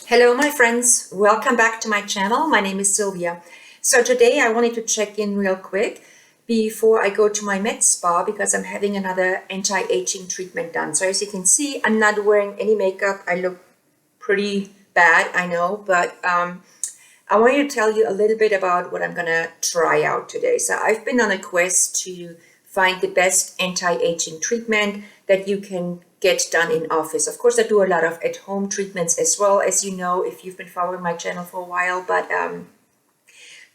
Hello my friends, welcome back to my channel. My name is Sylvia. So today I wanted to check in real quick before I go to my med spa because I'm having another anti-aging treatment done. So as you can see, I'm not wearing any makeup. I look pretty bad, I know, but I wanted to tell you a little bit about what I'm gonna try out today. So I've been on a quest to find the best anti-aging treatment that you can get done in office. Of course, I do a lot of at-home treatments as well, as you know, if you've been following my channel for a while. But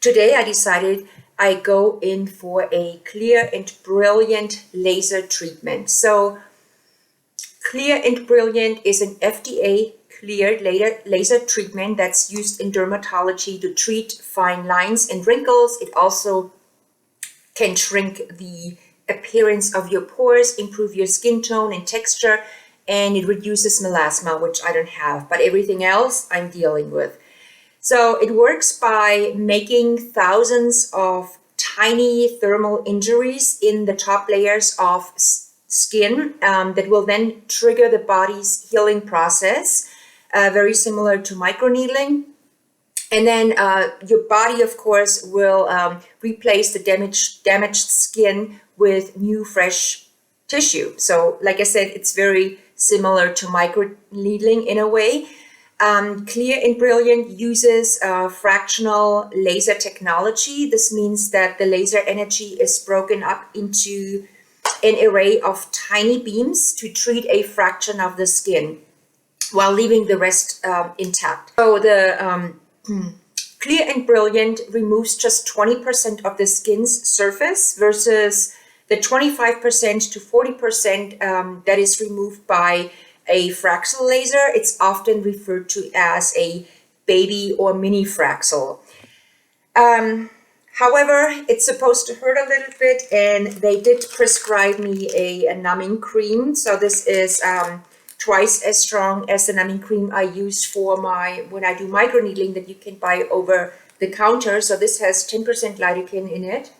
today I decided I go in for a Clear and Brilliant laser treatment. So Clear and Brilliant is an FDA cleared laser treatment that's used in dermatology to treat fine lines and wrinkles. It also can shrink the appearance of your pores, improve your skin tone and texture, and it reduces melasma, which I don't have, but everything else I'm dealing with. So it works by making thousands of tiny thermal injuries in the top layers of skin that will then trigger the body's healing process, very similar to microneedling. And then your body, of course, will replace the damaged skin with new, fresh tissue. So, like I said, it's very similar to microneedling in a way. Clear and Brilliant uses fractional laser technology. This means that the laser energy is broken up into an array of tiny beams to treat a fraction of the skin while leaving the rest intact. So the Clear and Brilliant removes just 20% of the skin's surface versus the 25% to 40% that is removed by a Fraxel laser. It's often referred to as a baby or mini Fraxel. However, it's supposed to hurt a little bit, and they did prescribe me a numbing cream. So this is twice as strong as the numbing cream I use for when I do microneedling that you can buy over the counter. So this has 10% lidocaine in it.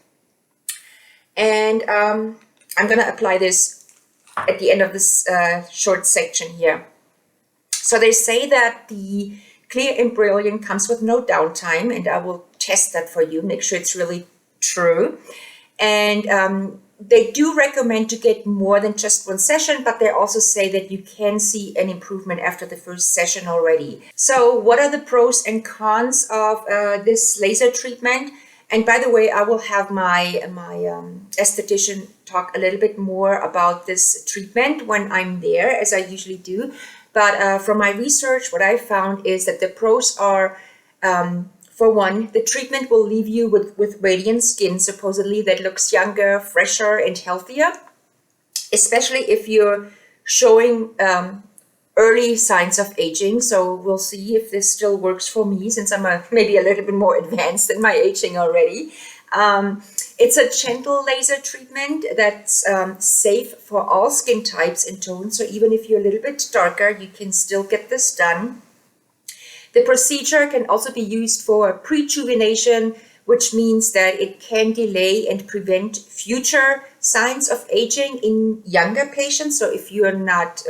And I'm going to apply this at the end of this short section here. So they say that the Clear and Brilliant comes with no downtime, and I will test that for you, make sure it's really true. And they do recommend to get more than just one session, but they also say that you can see an improvement after the first session already. So what are the pros and cons of this laser treatment? And by the way, I will have my esthetician talk a little bit more about this treatment when I'm there, as I usually do. But from my research, what I found is that the pros are, for one, the treatment will leave you with radiant skin, supposedly, that looks younger, fresher, and healthier, especially if you're showing early signs of aging. So we'll see if this still works for me, since I'm maybe a little bit more advanced in my aging already. It's a gentle laser treatment that's safe for all skin types and tones. So even if you're a little bit darker, you can still get this done. The procedure can also be used for prejuvenation, which means that it can delay and prevent future signs of aging in younger patients. So if you're not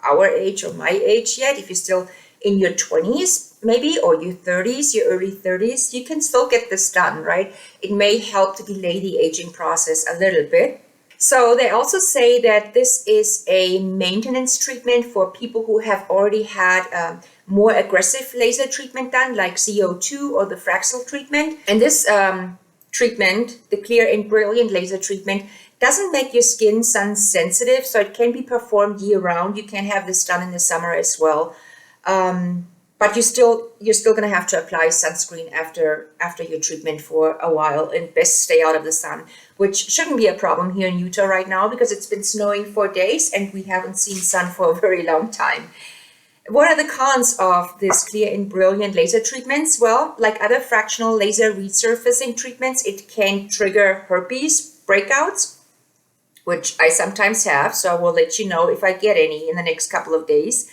our age or my age yet, if you're still in your 20s maybe, or your 30s, your early 30s, you can still get this done, right? It may help to delay the aging process a little bit. So they also say that this is a maintenance treatment for people who have already had more aggressive laser treatment done, like CO2 or the Fraxel treatment. And this treatment, the Clear and Brilliant laser treatment, doesn't make your skin sun sensitive, so it can be performed year round. You can have this done in the summer as well. But you're still going to have to apply sunscreen after your treatment for a while, and best stay out of the sun, which shouldn't be a problem here in Utah right now because it's been snowing for days and we haven't seen sun for a very long time. What are the cons of this Clear and Brilliant laser treatments? Well, like other fractional laser resurfacing treatments, it can trigger herpes breakouts, which I sometimes have, so I will let you know if I get any in the next couple of days.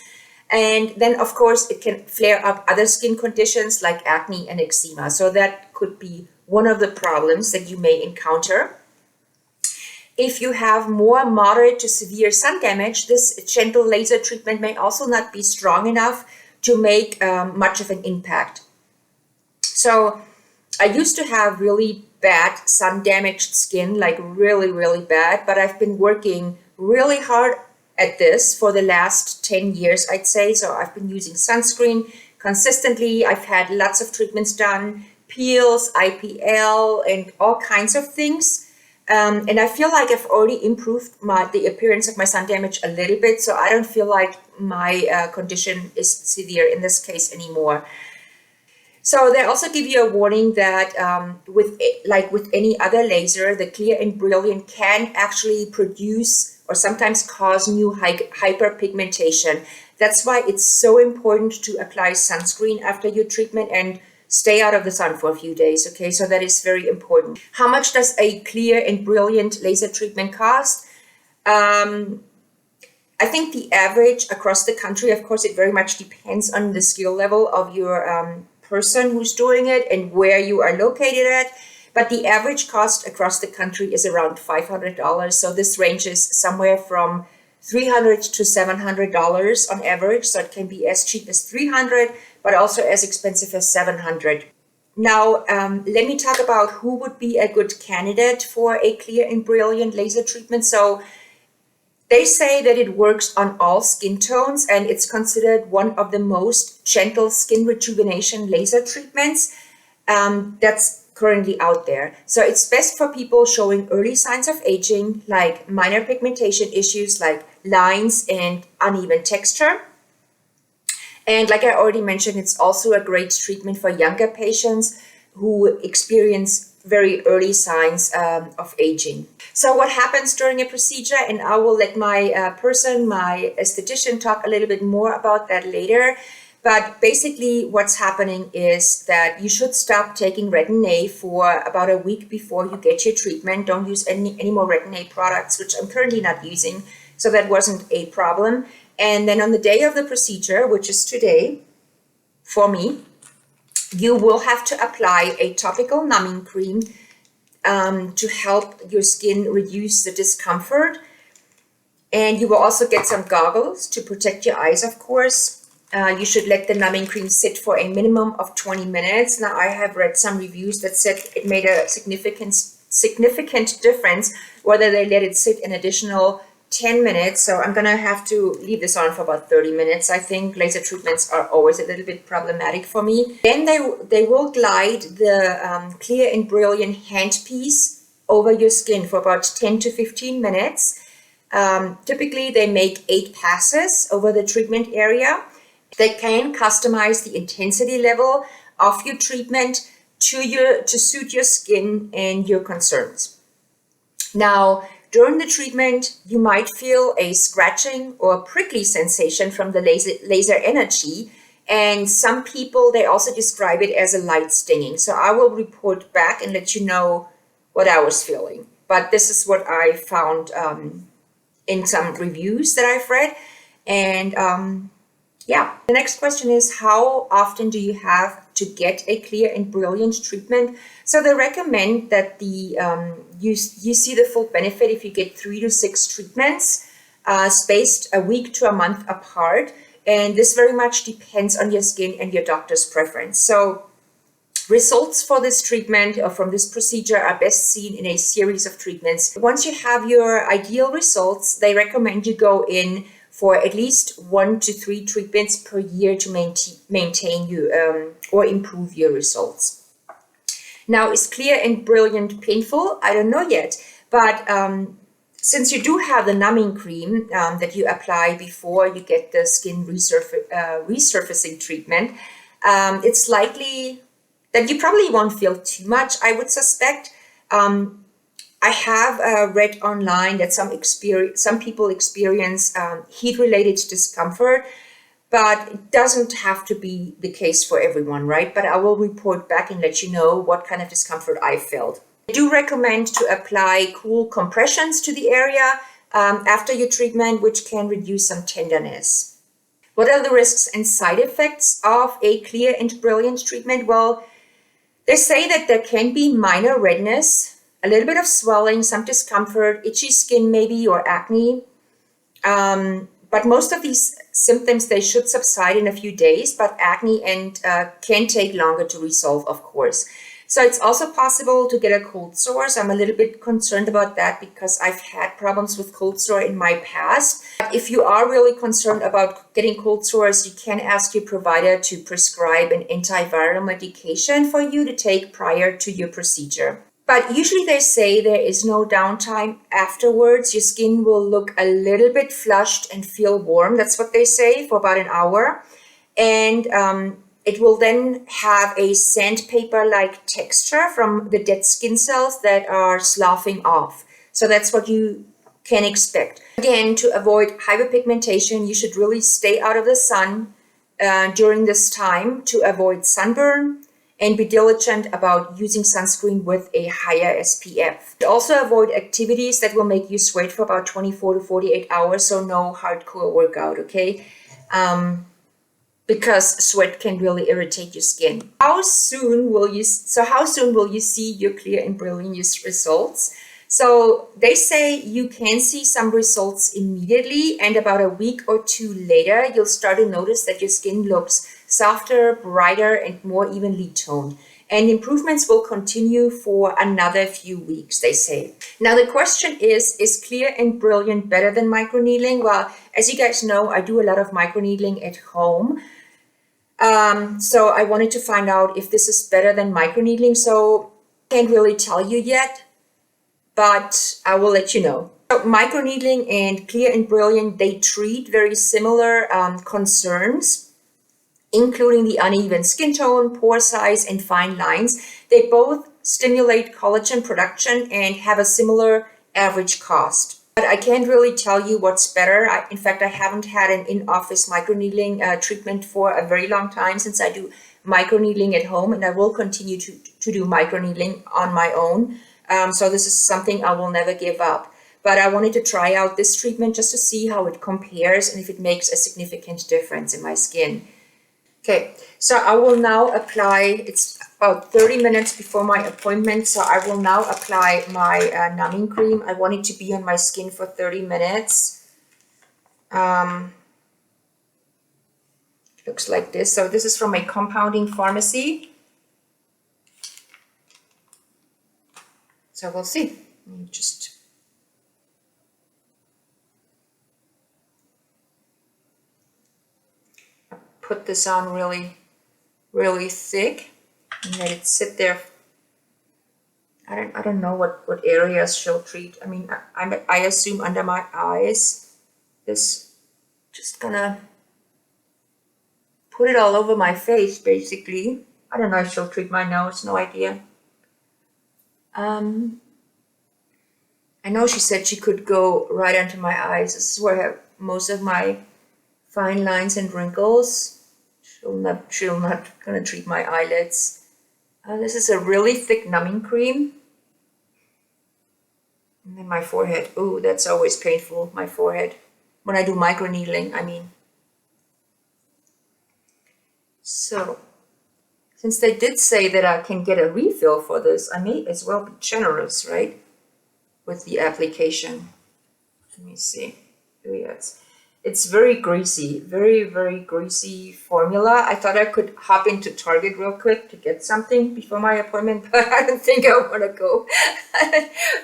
And then, of course, it can flare up other skin conditions like acne and eczema. So that could be one of the problems that you may encounter. If you have more moderate to severe sun damage, this gentle laser treatment may also not be strong enough to make much of an impact. So I used to have really bad sun damaged skin, like really, really bad, but I've been working really hard at this for the last 10 years, I'd say. So I've been using sunscreen consistently. I've had lots of treatments done, peels, IPL, and all kinds of things. And I feel like I've already improved the appearance of my sun damage a little bit. So I don't feel like my condition is severe in this case anymore. So they also give you a warning that with any other laser, the Clear and Brilliant can actually produce or sometimes cause new hyperpigmentation. That's why it's so important to apply sunscreen after your treatment and stay out of the sun for a few days. Okay, so that is very important. How much does a Clear and Brilliant laser treatment cost? I think the average across the country, of course, it very much depends on the skill level of your person who's doing it and where you are located at. But the average cost across the country is around $500. So this ranges somewhere from $300 to $700 on average. So it can be as cheap as $300, but also as expensive as $700. Now, let me talk about who would be a good candidate for a Clear and Brilliant laser treatment. So they say that it works on all skin tones and it's considered one of the most gentle skin rejuvenation laser treatments that's currently out there. So it's best for people showing early signs of aging, like minor pigmentation issues like lines and uneven texture. And like I already mentioned, it's also a great treatment for younger patients who experience very early signs of aging. So what happens during a procedure, and I will let my my esthetician, talk a little bit more about that later. But basically what's happening is that you should stop taking Retin-A for about a week before you get your treatment. Don't use any more Retin-A products, which I'm currently not using. So that wasn't a problem. And then on the day of the procedure, which is today for me, you will have to apply a topical numbing cream to help your skin reduce the discomfort. And you will also get some goggles to protect your eyes, of course. You should let the numbing cream sit for a minimum of 20 minutes. Now, I have read some reviews that said it made a significant difference whether they let it sit an additional 10 minutes. So I'm going to have to leave this on for about 30 minutes. I think laser treatments are always a little bit problematic for me. Then they will glide the Clear and Brilliant handpiece over your skin for about 10 to 15 minutes. Typically, they make 8 passes over the treatment area. They can customize the intensity level of your treatment to suit your skin and your concerns. Now, during the treatment, you might feel a scratching or prickly sensation from the laser energy. And some people, they also describe it as a light stinging. So I will report back and let you know what I was feeling. But this is what I found in some reviews that I've read. And yeah, the next question is, how often do you have to get a Clear and Brilliant treatment? So they recommend that you see the full benefit if you get 3 to 6 treatments spaced a week to a month apart. And this very much depends on your skin and your doctor's preference. So results for this treatment or from this procedure are best seen in a series of treatments. Once you have your ideal results, they recommend you go in for at least 1 to 3 treatments per year to maintain you or improve your results. Now, is Clear and Brilliant painful? I don't know yet, but since you do have the numbing cream that you apply before you get the skin resurfacing treatment, it's likely that you probably won't feel too much, I would suspect. I have read online that some people experience heat-related discomfort, but it doesn't have to be the case for everyone, right? But I will report back and let you know what kind of discomfort I felt. I do recommend to apply cool compressions to the area after your treatment, which can reduce some tenderness. What are the risks and side effects of a Clear and Brilliant treatment? Well, they say that there can be minor redness, a little bit of swelling, some discomfort, itchy skin maybe, or acne. But most of these symptoms, they should subside in a few days, but acne and can take longer to resolve, of course. So it's also possible to get a cold sore. So I'm a little bit concerned about that because I've had problems with cold sore in my past. But if you are really concerned about getting cold sores, you can ask your provider to prescribe an antiviral medication for you to take prior to your procedure. But usually they say there is no downtime afterwards. Your skin will look a little bit flushed and feel warm. That's what they say for about an hour. And it will then have a sandpaper-like texture from the dead skin cells that are sloughing off. So that's what you can expect. Again, to avoid hyperpigmentation, you should really stay out of the sun during this time to avoid sunburn, and be diligent about using sunscreen with a higher SPF. Also avoid activities that will make you sweat for about 24 to 48 hours, so no hardcore workout, okay? Because sweat can really irritate your skin. How soon will you see your clear and brilliant results? So they say you can see some results immediately, and about a week or two later, you'll start to notice that your skin looks softer, brighter, and more evenly toned. And improvements will continue for another few weeks, they say. Now the question is clear and brilliant better than microneedling? Well, as you guys know, I do a lot of microneedling at home. So I wanted to find out if this is better than microneedling. So I can't really tell you yet, but I will let you know. So microneedling and clear and brilliant, they treat very similar concerns, including the uneven skin tone, pore size, and fine lines. They both stimulate collagen production and have a similar average cost. But I can't really tell you what's better. In fact, I haven't had an in-office microneedling treatment for a very long time since I do microneedling at home, and I will continue to do microneedling on my own. So this is something I will never give up. But I wanted to try out this treatment just to see how it compares and if it makes a significant difference in my skin. Okay, so I will now apply, it's about 30 minutes before my appointment, so I will now apply my numbing cream. I want it to be on my skin for 30 minutes. Looks like this. So this is from a compounding pharmacy. So we'll see. Let me just put this on really thick and let it sit there. I don't know what areas she'll treat. I mean, I assume under my eyes. This just gonna put it all over my face, basically. I don't know if she'll treat my nose, no idea. I know she said she could go right under my eyes. This is where I have most of my fine lines and wrinkles. She'll not gonna treat my eyelids. This is a really thick numbing cream. And then my forehead. Ooh, that's always painful, my forehead. When I do microneedling, I mean. So, since they did say that I can get a refill for this, I may as well be generous, right? With the application. Let me see. Oh, yeah, it's very greasy, very greasy formula. I thought I could hop into Target real quick to get something before my appointment, but I don't think I want to go.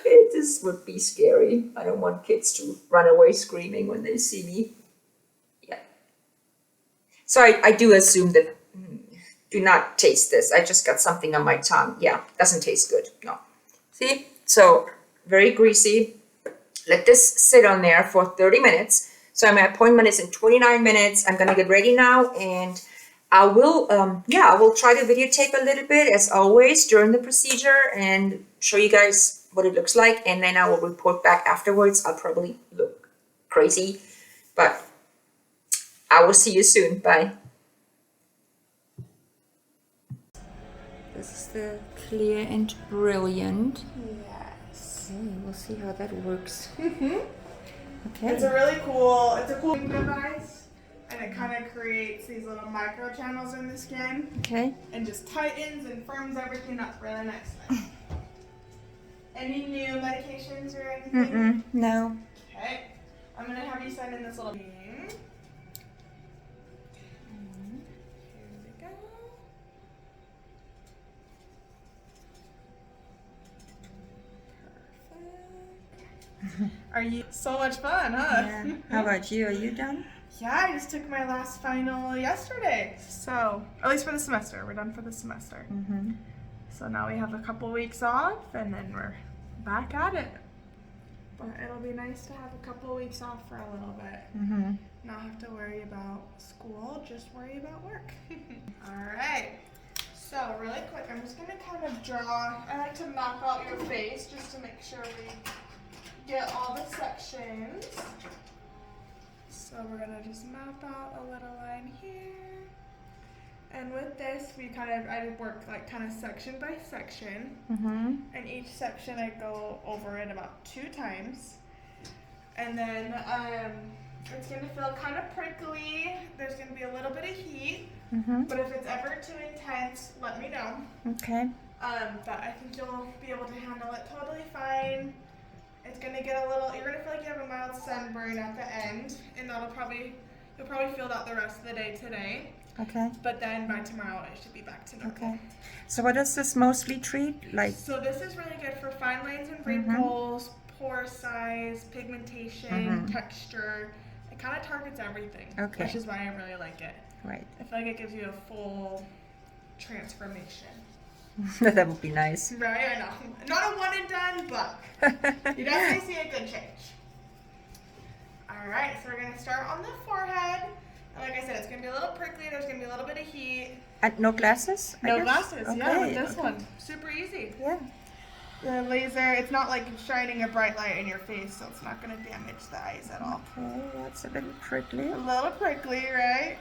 This would be scary. I don't want kids to run away screaming when they see me. Yeah. So I do assume that, do not taste this. I just got something on my tongue. Yeah, doesn't taste good, no. See, so very greasy. Let this sit on there for 30 minutes. So my appointment is in 29 minutes. I'm gonna get ready now, and I will try to videotape a little bit as always during the procedure and show you guys what it looks like, and then I will report back afterwards. I'll probably look crazy, but I will see you soon. Bye. This is the clear and brilliant. Yes. Okay, we'll see how that works. Okay. It's a cool device, and it kind of creates these little micro channels in the skin. Okay. And just tightens and firms everything up really nicely. Any new medications or anything? No. Okay. I'm gonna have you sign in this little thing. Are you so much fun, huh? Yeah. How about you? Are you done? Yeah, I just took my last final yesterday. So, at least for the semester. We're done for the semester. Mm-hmm. So now we have a couple weeks off and then we're back at it. But it'll be nice to have a couple weeks off for a little bit. Mm-hmm. Not have to worry about school, just worry about work. All right. So really quick, I'm just gonna kind of draw. I like to map out your face just to make sure we get all the sections. So we're gonna just map out a little line here. And with this, I work like kind of section by section. Mm-hmm. And each section I go over it about 2 times. And then it's gonna feel kind of prickly. There's gonna be a little bit of heat. Mm-hmm. But if it's ever too intense, let me know. Okay. But I think you'll be able to handle it totally fine. It's gonna get you're gonna feel like you have a mild sunburn at the end, and you'll probably feel that the rest of the day today. Okay. But then by tomorrow it should be back to normal. Okay. So what does this mostly treat? Like. So this is really good for fine lines and wrinkles, pore size, pigmentation, texture. It kind of targets everything. Okay. Which is why I really like it. Right. I feel like it gives you a full transformation. That would be nice. Right, I know. Not a one and done, but you definitely see a good change. Alright, so we're going to start on the forehead. And like I said, it's going to be a little prickly. There's going to be a little bit of heat. And no glasses? I No guess? glasses, Okay. yeah, with this one. Super easy. Yeah. The laser, it's not like shining a bright light in your face, so it's not going to damage the eyes at all. Okay, that's a little prickly. A little prickly, right?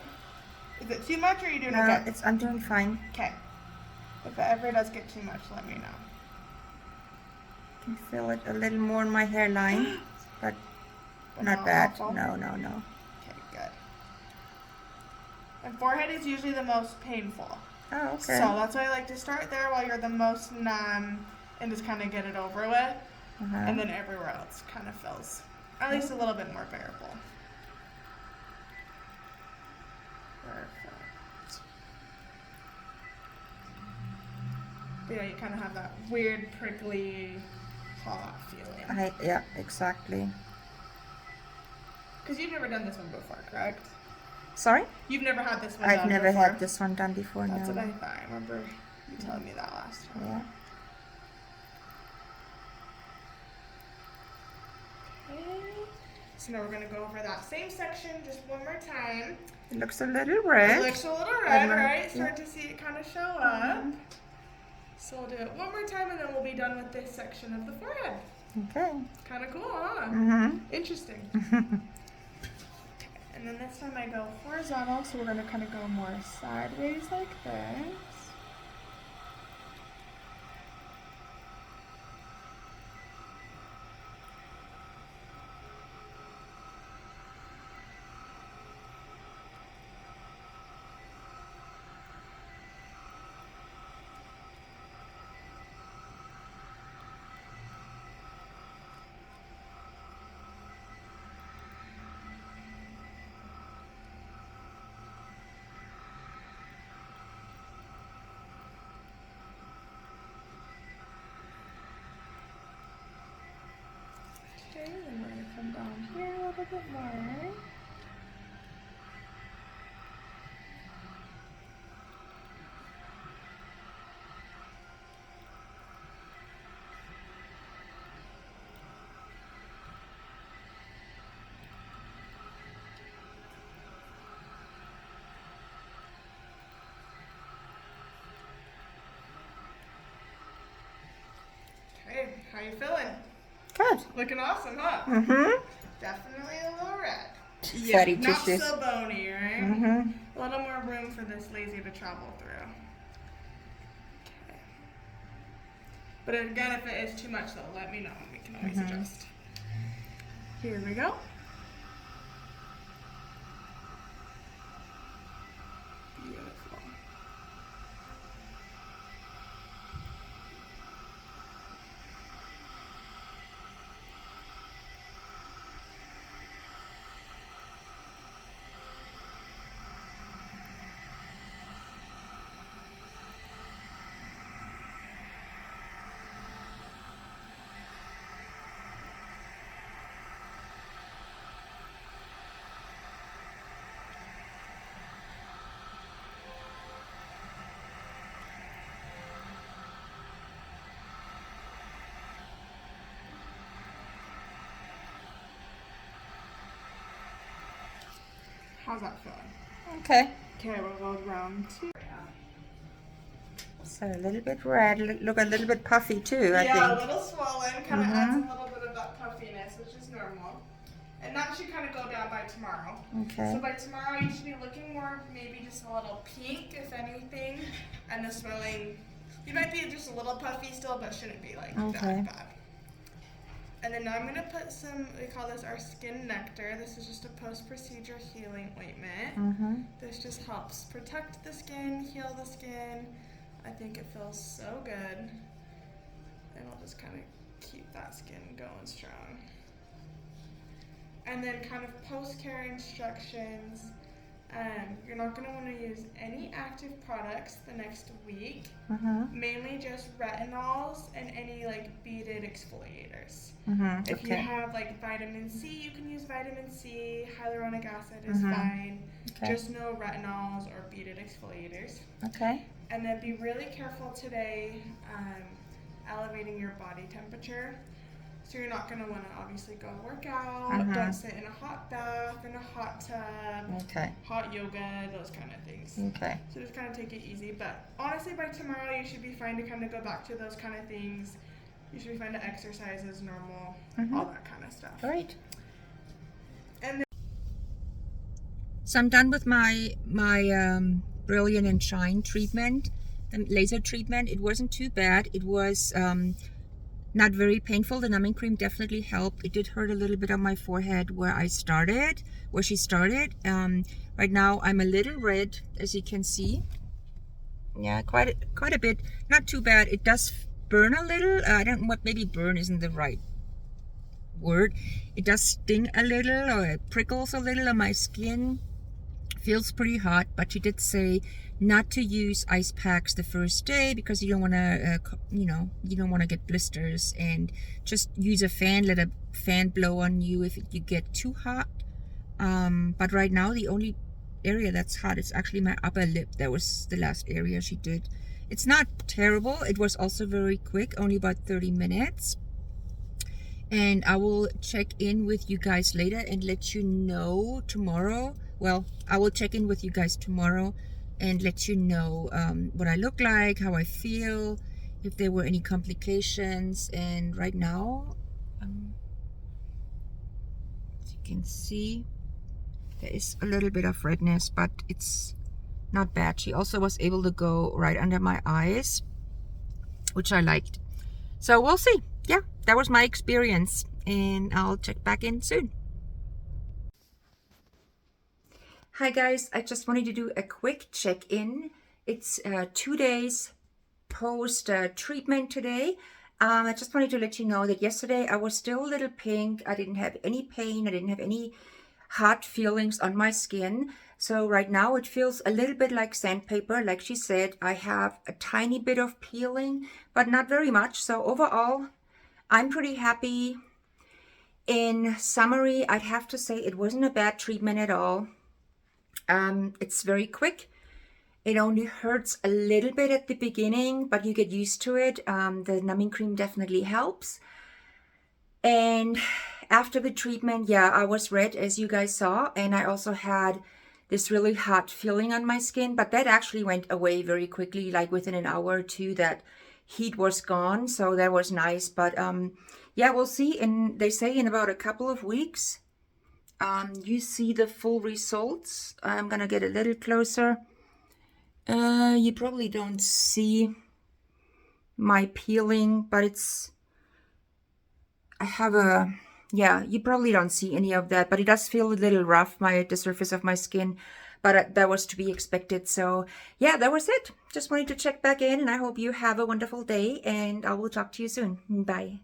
Is it too much or are you doing No, okay? I'm doing fine. Okay. If it ever does get too much, let me know. I can feel it a little more in my hairline, but not bad. awful? No. Okay, good. And forehead is usually the most painful. Oh, okay. So that's why I like to start there while you're the most numb and just kind of get it over with. And then everywhere else kind of feels at least a little bit more bearable. Perfect. But yeah, you kind of have that weird, prickly, hot feeling. Yeah, exactly. Because you've never done this one before, correct? Sorry? You've never had this one done I've never before. had this one done before, That's no. what I thought. I remember you telling me that last time. Yeah. Okay. So now we're going to go over that same section just one more time. It looks a little red. It looks a little red, right? Start to see it kind of show up. So we'll do it one more time and then we'll be done with this section of the forehead. Okay. Kind of cool, huh? Mm-hmm. Interesting. And then this time I go horizontal, so we're going to kind of go more sideways like this. Okay, and we're going to come down here a little bit more. Okay, how you feeling? Good. Looking awesome, huh? Mm-hmm. Definitely a little red. Fatty Not tissues. so bony, right? Mm-hmm. A little more room for this lazy to travel through. Okay. But again, if it is too much, though, let me know. We can always adjust. Here we go. Beautiful. How's that feeling? Okay. Okay, we'll go round 2. So a little bit red, look a little bit puffy too, I Yeah, think. a little swollen, kind of adds a little bit of that puffiness, which is normal. And that should kind of go down by tomorrow. Okay. So by tomorrow, you should be looking more, maybe just a little pink, if anything. And the swelling, you might be just a little puffy still, but shouldn't be like that bad. And then now I'm going to put some, we call this our skin nectar. This is just a post-procedure healing ointment. This just helps protect the skin, heal the skin. I think it feels so good. And it'll just kind of keep that skin going strong. And then kind of post-care instructions. You're not going to want to use any active products the next week. Mainly just retinols and any like beaded exfoliators. If you have like vitamin C, you can use vitamin C. Hyaluronic acid is fine. Just no retinols or beaded exfoliators. And then be really careful today elevating your body temperature. So you're not going to want to obviously go work out. Don't sit in a hot bath, in a hot tub, hot yoga, those kind of things. So just kind of take it easy. But honestly, by tomorrow, you should be fine to kind of go back to those kind of things. You should be fine to exercise as normal, all that kind of stuff. Great. And then So I'm done with my Brilliant and Shine treatment, the laser treatment. It wasn't too bad. It was not very painful. The numbing cream definitely helped. It did hurt a little bit on my forehead where she started. Right now I'm a little red, as you can see. Yeah, quite a bit. Not too bad. It does burn a little. I don't know what, maybe burn isn't the right word. It does sting a little, or it prickles a little on my skin. Feels pretty hot, but she did say not to use ice packs the first day because you don't want to, you don't want to get blisters, and just use a fan. Let a fan blow on you if you get too hot. But right now, the only area that's hot is actually my upper lip. That was the last area she did. It's not terrible. It was also very quick, only about 30 minutes. And I will check in with you guys later and let you know tomorrow. Well, I will check in with you guys tomorrow and let you know what I look like, how I feel, if there were any complications. And right now, as you can see, there is a little bit of redness, but it's not bad. She also was able to go right under my eyes, which I liked. So we'll see. Yeah, that was my experience, and I'll check back in soon. Hi guys, I just wanted to do a quick check-in. It's 2 days post treatment today. I just wanted to let you know that yesterday I was still a little pink. I didn't have any pain. I didn't have any hot feelings on my skin. So right now it feels a little bit like sandpaper. Like she said, I have a tiny bit of peeling, but not very much. So overall, I'm pretty happy. In summary, I'd have to say it wasn't a bad treatment at all. It's very quick. It only hurts a little bit at the beginning, but you get used to it. The numbing cream definitely helps. And after the treatment, yeah, I was red, as you guys saw, and I also had this really hot feeling on my skin, but that actually went away very quickly, like within an hour or two. That heat was gone, so that was nice. But yeah, we'll see. And they say in about a couple of weeks, you see the full results. I'm gonna get a little closer. You probably don't see my peeling, but yeah, you probably don't see any of that, but it does feel a little rough, the surface of my skin, but that was to be expected. So yeah, that was it. Just wanted to check back in, and I hope you have a wonderful day, and I will talk to you soon. Bye.